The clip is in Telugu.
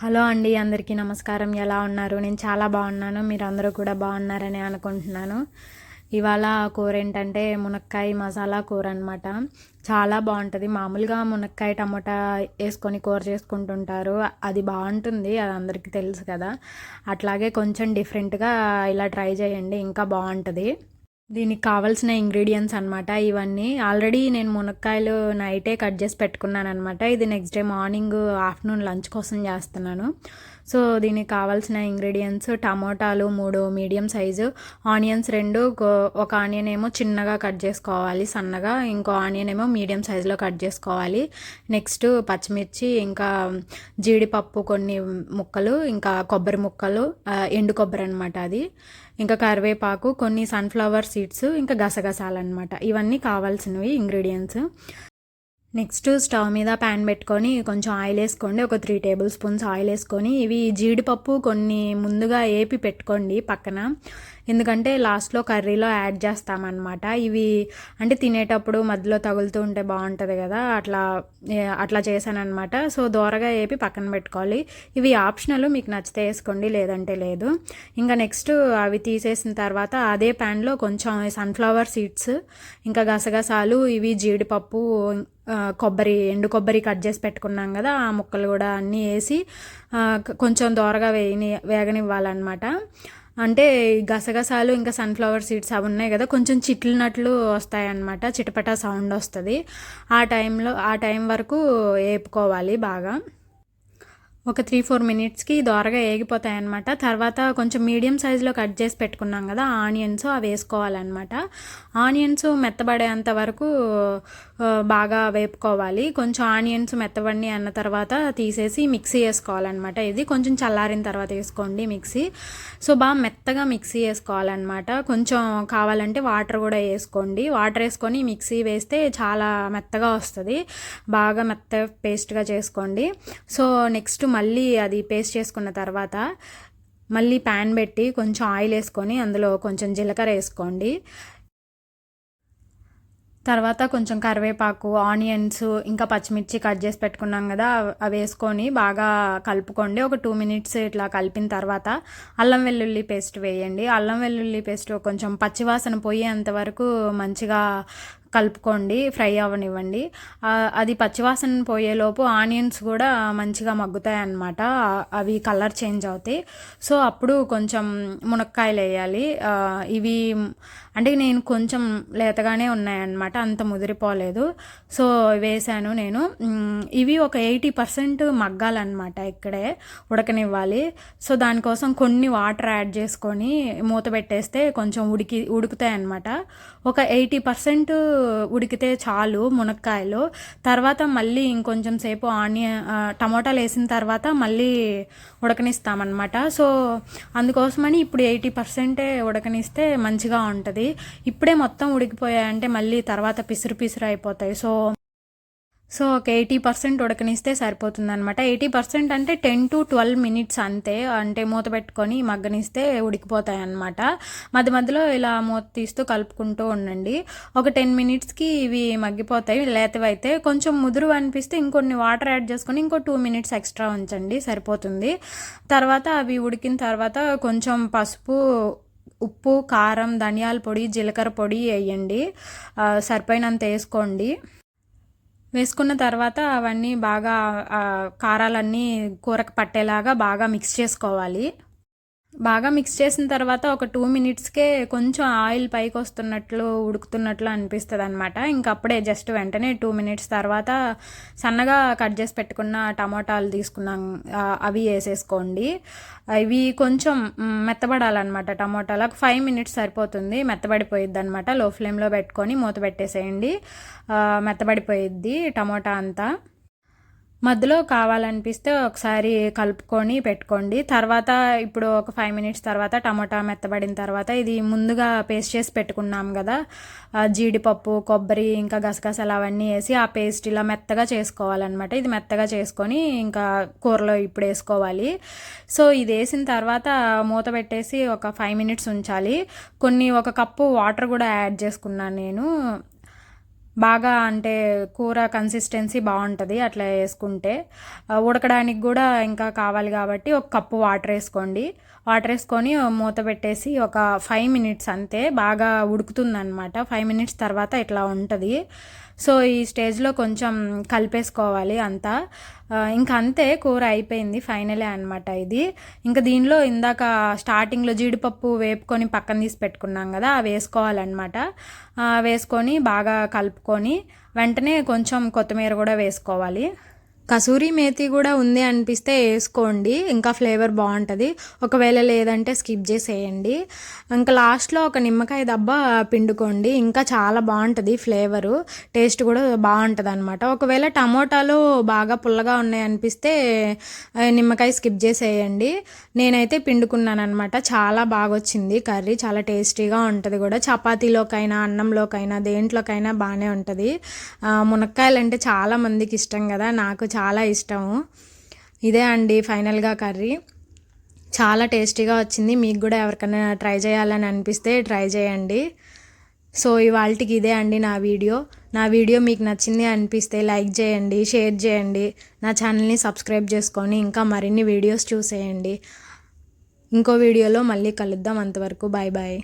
హలో అండి, అందరికీ నమస్కారం. ఎలా ఉన్నారు? నేను చాలా బాగున్నాను. మీరందరూ కూడా బాగున్నారని అనుకుంటున్నాను. ఇవాళ కూర ఏంటంటే మునక్కాయ మసాలా కూర అనమాట. చాలా బాగుంటుంది. మామూలుగా మునక్కాయ టమోటా వేసుకొని కూర చేసుకుంటుంటారు, అది బాగుంటుంది, అది అందరికీ తెలుసు కదా. అట్లాగే కొంచెం డిఫరెంట్గా ఇలా ట్రై చేయండి, ఇంకా బాగుంటుంది. దీనికి కావాల్సిన ఇంగ్రీడియంట్స్ అనమాట ఇవన్నీ. ఆల్రెడీ నేను మునక్కాయలు నైటే కట్ చేసి పెట్టుకున్నాను అనమాట. ఇది next day morning afternoon lunch కోసం చేస్తున్నాను. సో దీనికి కావాల్సిన ఇంగ్రీడియంట్స్: టమోటాలు 3 మీడియం సైజు, ఆనియన్స్ 2, ఒక ఆనియన్ ఏమో చిన్నగా కట్ చేసుకోవాలి సన్నగా, ఇంకో ఆనియన్ ఏమో మీడియం సైజులో కట్ చేసుకోవాలి. నెక్స్ట్ పచ్చిమిర్చి, ఇంకా జీడిపప్పు కొన్ని ముక్కలు, ఇంకా కొబ్బరి ముక్కలు, ఎండు కొబ్బరి అనమాట అది, ఇంకా కరివేపాకు, కొన్ని సన్ఫ్లవర్ సీడ్స్, ఇంకా గసగసాలు అనమాట. ఇవన్నీ కావాల్సినవి ఇంగ్రీడియంట్స్. నెక్స్ట్ స్టవ్ మీద ప్యాన్ పెట్టుకొని కొంచెం ఆయిల్ వేసుకోండి. ఒక 3 టేబుల్ స్పూన్స్ ఆయిల్ వేసుకొని ఇవి జీడిపప్పు కొన్ని ముందుగా వేపి పెట్టుకోండి పక్కన, ఎందుకంటే లాస్ట్లో కర్రీలో యాడ్ చేస్తామన్నమాట. ఇవి అంటే తినేటప్పుడు మధ్యలో తగులుతూ ఉంటే బాగుంటుంది కదా, అట్లా చేశానమాట. సో దోరగా వేపి పక్కన పెట్టుకోవాలి. ఇవి ఆప్షనల్, మీకు నచ్చితే వేసుకోండి, లేదంటే లేదు. ఇంకా నెక్స్ట్ అవి తీసేసిన తర్వాత అదే ప్యాన్లో కొంచెం సన్ఫ్లవర్ సీడ్స్, ఇంకా గసగసాలు, ఇవి జీడిపప్పు, ఎండు కొబ్బరి కట్ చేసి పెట్టుకున్నాం కదా, ఆ ముక్కలు కూడా అన్నీ వేసి కొంచెం దోరగా వేగనివ్వాలన్నమాట. అంటే గసగసాలు ఇంకా సన్ఫ్లవర్ సీడ్స్ అవి ఉన్నాయి కదా, కొంచెం చిట్లినట్లు వస్తాయన్నమాట, చిటపటా సౌండ్ వస్తుంది. ఆ టైం వరకు వేపుకోవాలి బాగా. ఒక 3-4 మినిట్స్కి దోరగా వేగిపోతాయి అన్నమాట. తర్వాత కొంచెం మీడియం సైజులో కట్ చేసి పెట్టుకున్నాం కదా ఆనియన్స్, అవి వేసుకోవాలన్నమాట. ఆనియన్స్ మెత్తబడేంత వరకు బాగా వేపుకోవాలి. కొంచెం ఆనియన్స్ మెత్తబడి అన్న తర్వాత తీసేసి మిక్సీ వేసుకోవాలన్నమాట. ఇది కొంచెం చల్లారిన తర్వాత వేసుకోండి మిక్సీ. సో బాగా మెత్తగా మిక్సీ వేసుకోవాలన్నమాట. కొంచెం కావాలంటే వాటర్ కూడా వేసుకోండి. వాటర్ వేసుకొని మిక్సీ వేస్తే చాలా మెత్తగా వస్తుంది, బాగా మెత్త పేస్ట్గా చేసుకోండి. సో నెక్స్ట్ మళ్ళీ అది పేస్ట్ చేసుకున్న తర్వాత మళ్ళీ ప్యాన్ పెట్టి కొంచెం ఆయిల్ వేసుకొని అందులో కొంచెం జీలకర్ర వేసుకోండి. తర్వాత కొంచెం కరివేపాకు, ఆనియన్స్, ఇంకా పచ్చిమిర్చి కట్ చేసి పెట్టుకున్నాం కదా, అవి వేసుకొని బాగా కలుపుకోండి. ఒక 2 మినిట్స్ ఇట్లా కలిపిన తర్వాత అల్లం వెల్లుల్లి పేస్ట్ వేయండి. అల్లం వెల్లుల్లి పేస్ట్ కొంచెం పచ్చివాసన పోయేంత వరకు మంచిగా కలుపుకోండి, ఫ్రై అవ్వనివ్వండి. అది పచ్చివాసన పోయేలోపు ఆనియన్స్ కూడా మంచిగా మగ్గుతాయి అన్నమాట, అవి కలర్ చేంజ్ అవుతాయి. సో అప్పుడు కొంచెం మునక్కాయలు వేయాలి. ఇవి అంటే నేను కొంచెం లేతగానే ఉన్నాయన్నమాట, అంత ముదిరిపోలేదు. సో వేసాను నేను. ఇవి ఒక 80% మగ్గాలన్నమాట, ఇక్కడే ఉడకనివ్వాలి. సో దానికోసం కొన్ని వాటర్ యాడ్ చేసుకొని మూత పెట్టేస్తే కొంచెం ఉడుకుతాయి అన్నమాట. ఒక 80% ఉడికితే చాలు మునక్కాయలు. తర్వాత మళ్ళీ ఇంకొంచెం సేపు టమోటాలు వేసిన తర్వాత మళ్ళీ ఉడకనిస్తామన్నమాట. సో అందుకోసమని ఇప్పుడు 80% ఉడకనిస్తే మంచిగా ఉంటుంది. ఇప్పుడే మొత్తం ఉడికిపోయాయంటే మళ్ళీ తర్వాత పిసురు పిసురు అయిపోతాయి. సో ఒక 80% ఉడకనిస్తే సరిపోతుంది అనమాట. 80% అంటే 10 to 12 మినిట్స్ అంతే, అంటే మూత పెట్టుకొని మగ్గనిస్తే ఉడికిపోతాయి అన్నమాట. మధ్యలో ఇలా మూత తీస్తూ కలుపుకుంటూ ఉండండి. ఒక 10 మినిట్స్కి ఇవి మగ్గిపోతాయి. లేతవైతే కొంచెం ముదురు అనిపిస్తే ఇంకొన్ని వాటర్ యాడ్ చేసుకొని ఇంకో 2 మినిట్స్ ఎక్స్ట్రా ఉంచండి, సరిపోతుంది. తర్వాత అవి ఉడికిన తర్వాత కొంచెం పసుపు, ఉప్పు, కారం, ధనియాల పొడి, జీలకర్ర పొడి వేయండి, సరిపోయినంత వేసుకోండి. వేసుకున్న తర్వాత అవన్నీ బాగా కారాలన్నీ కూరకు పట్టేలాగా బాగా మిక్స్ చేసుకోవాలి. బాగా మిక్స్ చేసిన తర్వాత ఒక 2 మినిట్స్కే కొంచెం ఆయిల్ పైకి వస్తున్నట్లు ఉడుకుతున్నట్లు అనిపిస్తుంది అనమాట. ఇంకప్పుడే జస్ట్ వెంటనే 2 మినిట్స్ తర్వాత సన్నగా కట్ చేసి పెట్టుకున్న టమోటాలు తీసుకున్నాం, అవి వేసేసుకోండి. ఇవి కొంచెం మెత్తబడాలన్నమాట. టమోటాలు ఒక 5 మినిట్స్ సరిపోతుంది, మెత్తబడిపోయిద్ది అనమాట. లో ఫ్లేమ్లో పెట్టుకొని మూత పెట్టేసేయండి, మెత్తబడిపోయిద్ది టమోటా అంతా. మధ్యలో కావాలనిపిస్తే ఒకసారి కలుపుకొని పెట్టుకోండి. తర్వాత ఇప్పుడు ఒక 5 మినిట్స్ తర్వాత టమోటా మెత్తబడిన తర్వాత ఇది ముందుగా పేస్ట్ చేసి పెట్టుకున్నాం కదా, జీడిపప్పు, కొబ్బరి, ఇంకా గసగసాలు అవన్నీ వేసి ఆ పేస్ట్ ఇలా మెత్తగా చేసుకోవాలన్నమాట. ఇది మెత్తగా చేసుకొని ఇంకా కూరలో ఇప్పుడు వేసుకోవాలి. సో ఇది వేసిన తర్వాత మూత పెట్టేసి ఒక 5 మినిట్స్ ఉంచాలి. ఒక కప్పు వాటర్ కూడా యాడ్ చేసుకున్నాను నేను. బాగా అంటే కూర కన్సిస్టెన్సీ బాగుంటుంది అట్లా వేసుకుంటే. ఉడకడానికి కూడా ఇంకా కావాలి కాబట్టి ఒక కప్పు వాటర్ వేసుకోండి. వాటర్ వేసుకొని మూత పెట్టేసి ఒక 5 మినిట్స్ అంతే, బాగా ఉడుకుతుందన్నమాట. 5 మినిట్స్ తర్వాత ఇట్లా ఉంటుంది. సో ఈ స్టేజ్లో కొంచెం కలిపేసుకోవాలి అంతా. ఇంకా అంతే, కూర అయిపోయింది ఫైనలే అనమాట ఇది. ఇంకా దీనిలో ఇందాక స్టార్టింగ్లో జీడిపప్పు వేపుకొని పక్కన తీసి పెట్టుకున్నాం కదా, అవి వేసుకోవాలన్నమాట. వేసుకొని బాగా కలుపుకొని వెంటనే కొంచెం కొత్తిమీర కూడా వేసుకోవాలి. కసూరి మేతి కూడా ఉంది అనిపిస్తే వేసుకోండి, ఇంకా ఫ్లేవర్ బాగుంటుంది. ఒకవేళ లేదంటే స్కిప్ చేసేయండి. ఇంకా లాస్ట్లో ఒక నిమ్మకాయ దబ్బా పిండుకోండి, ఇంకా చాలా బాగుంటుంది ఫ్లేవరు, టేస్ట్ కూడా బాగుంటుంది అనమాట. ఒకవేళ టమోటాలు బాగా పుల్లగా ఉన్నాయి అనిపిస్తే నిమ్మకాయ స్కిప్ చేసేయండి. నేనైతే పిండుకున్నాను అనమాట. చాలా బాగా వచ్చింది కర్రీ, చాలా టేస్టీగా ఉంటుంది కూడా. చపాతీలోకైనా అన్నంలోకైనా దేంట్లోకైనా బాగానే ఉంటుంది. మునక్కాయలు అంటే చాలా మందికి ఇష్టం కదా, నాకు చాలా ఇష్టము. ఇదే అండి ఫైనల్గా కర్రీ, చాలా టేస్టీగా వచ్చింది. మీకు కూడా ఎవరికైనా ట్రై చేయాలని అనిపిస్తే ట్రై చేయండి. సో ఇవాళకి ఇదే అండి నా వీడియో మీకు నచ్చింది అనిపిస్తే లైక్ చేయండి, షేర్ చేయండి, నా ఛానల్ని సబ్స్క్రైబ్ చేసుకొని ఇంకా మరిన్ని వీడియోస్ చూసేయండి. ఇంకో వీడియోలో మళ్ళీ కలుద్దాం. అంతవరకు బాయ్ బాయ్.